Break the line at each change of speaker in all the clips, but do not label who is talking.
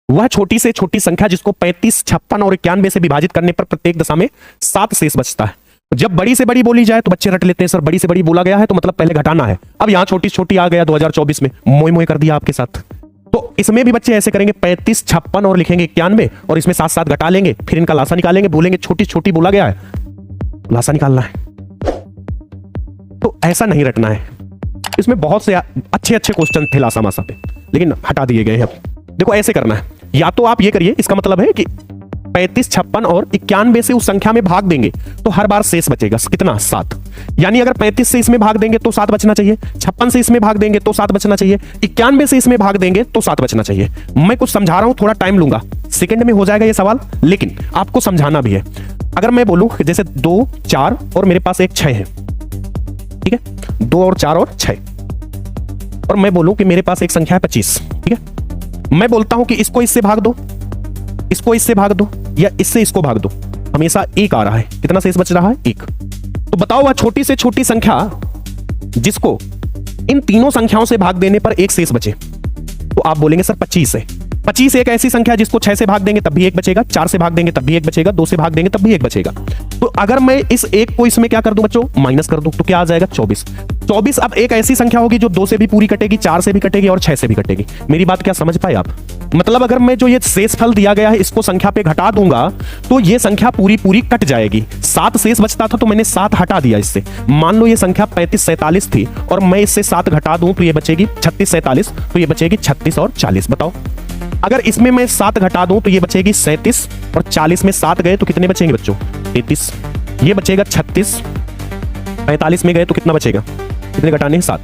वह छोटी से छोटी संख्या जिसको 35, 56 और 91 से विभाजित करने पर प्रत्येक दशा में 7 शेष बचता है। जब बड़ी से बड़ी बोली जाए तो बच्चे रट लेते हैं, सर बड़ी से बड़ी बोला गया है तो मतलब पहले घटाना है। अब यहां छोटी छोटी आ गया 2024 में, मोए मोए कर दिया आपके साथ। तो इसमें भी बच्चे ऐसे करेंगे 35, 56 और लिखेंगे 91 और इसमें 7 7 घटा लेंगे, फिर इनका लासा निकालेंगे, बोलेंगे छोटी छोटी बोला गया है, लासा निकालना है। तो ऐसा नहीं रटना है। इसमें बहुत से अच्छे अच्छे क्वेश्चन थे लासा मासा पे, लेकिन हटा दिए गए हैं। अब देखो ऐसे करना है, या तो आप ये करिए, इसका मतलब है कि 35, 56 और 91 से उस संख्या में भाग देंगे तो हर बार शेष बचेगा कितना, 7। यानी अगर 35 से इसमें भाग देंगे तो 7 बचना चाहिए, 56 से इसमें भाग देंगे तो 7 बचना चाहिए, 91 से इसमें भाग देंगे तो 7 बचना चाहिए। मैं कुछ समझा रहा हूं, थोड़ा टाइम लूंगा, सेकंड में हो जाएगा ये सवाल, लेकिन आपको समझाना भी है। अगर मैं बोलूं जैसे 2, 4 और मेरे पास एक 6 है, ठीक है, 2 और 4 और 6, और मैं बोलूं कि मेरे पास एक संख्या है 25, ठीक है। मैं बोलता हूं कि इसको इससे भाग दो, इसको इससे भाग दो, या इससे इसको भाग दो, हमेशा 1 आ रहा है। कितना शेष बच रहा है, 1। तो बताओ वह छोटी से छोटी संख्या जिसको इन तीनों संख्याओं से भाग देने पर 1 शेष बचे, तो आप बोलेंगे सर 25 है। 25 एक ऐसी संख्या जिसको 6 से भाग देंगे तब भी 1 बचेगा, 4 से भाग देंगे तब भी 1 बचेगा, 2 से भाग देंगे तब भी 1 बचेगा। तो अगर मैं इस 1 को इसमें क्या कर दूं बच्चों, माइनस कर दूं, तो क्या आ जाएगा 24। 24 अब एक ऐसी संख्या होगी जो 2 से भी पूरी कटेगी, 4 से भी कटेगी और 6 से भी कटेगी। मेरी बात क्या समझ पाए आप? मतलब अगर मैं जो ये शेषफल दिया गया है इसको संख्या पे घटा दूंगा तो ये संख्या पूरी पूरी कट जाएगी। 7 शेष बचता था तो मैंने 7 हटा दिया इससे। मान लो ये संख्या 35, 47 थी और मैं इससे 7 घटा दूं तो ये बचेगी 36, 47, तो ये बचेगी 36 और 40। बताओ अगर इसमें मैं 7 घटा दूं तो ये बचेगी 37 और 40 में 7 गए तो कितने बचेंगे बच्चों, 33। ये बचेगा 36, 45 में गए तो कितना बचेगा, कितने घटाने हैं, 7,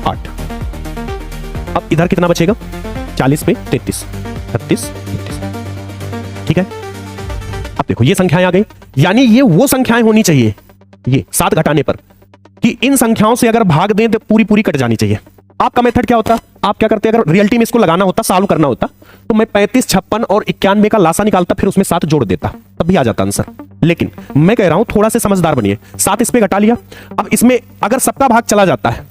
8। अब इधर कितना बचेगा, 40 पे 33, 36, 33। ठीक है। अब देखो ये संख्याएं आ गई, यानी ये वो संख्याएं होनी चाहिए ये 7 घटाने पर कि इन संख्याओं से अगर भाग दें तो पूरी पूरी कट जानी चाहिए। आपका मेथड क्या होता, आप क्या करते, अगर रियलिटी में इसको लगाना होता, सॉल्व करना होता, तो मैं 35, 56 और 91 का लासा निकालता, फिर उसमें 7 जोड़ देता, तब भी आ जाता आंसर। लेकिन मैं कह रहा हूं थोड़ा से समझदार बनिए। 7 इस पे घटा लिया, अब इसमें अगर सबका भाग चला जाता है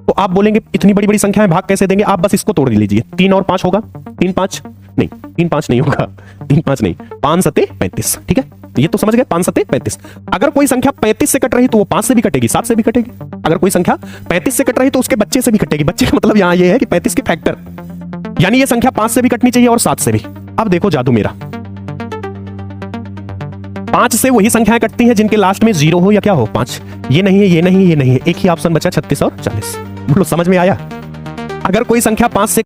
तो आप बोलेंगे इतनी बड़ी बड़ी संख्या है भाग कैसे देंगे, आप बस इसको तोड़ लीजिए। 3 और 5 होगा, 3 5 नहीं, 3 5 नहीं होगा, 3 5 नहीं, 5 7 35। ठीक है, ये तो समझ गए, 5 7 35। अगर कोई संख्या 35 से कट रही तो वो 5 से भी कटेगी, 7 से भी कटेगी। अगर कोई संख्या 35 से कट रही तो उसके बच्चे से भी कटेगी। बच्चे का मतलब यहां ये है कि 35 के फैक्टर, यानी ये संख्या 5 से भी कटनी चाहिए और 7 से भी। अब देखो जादू मेरा, 5 से वही संख्याएं कटती हैं जिनके लास्ट में 0 हो या क्या हो, 5। ये नहीं है, ये नहीं है, ये नहीं है, एक ही ऑप्शन बचा 36 और 40। बोलो समझ में आया? अगर कोई संख्या 5 से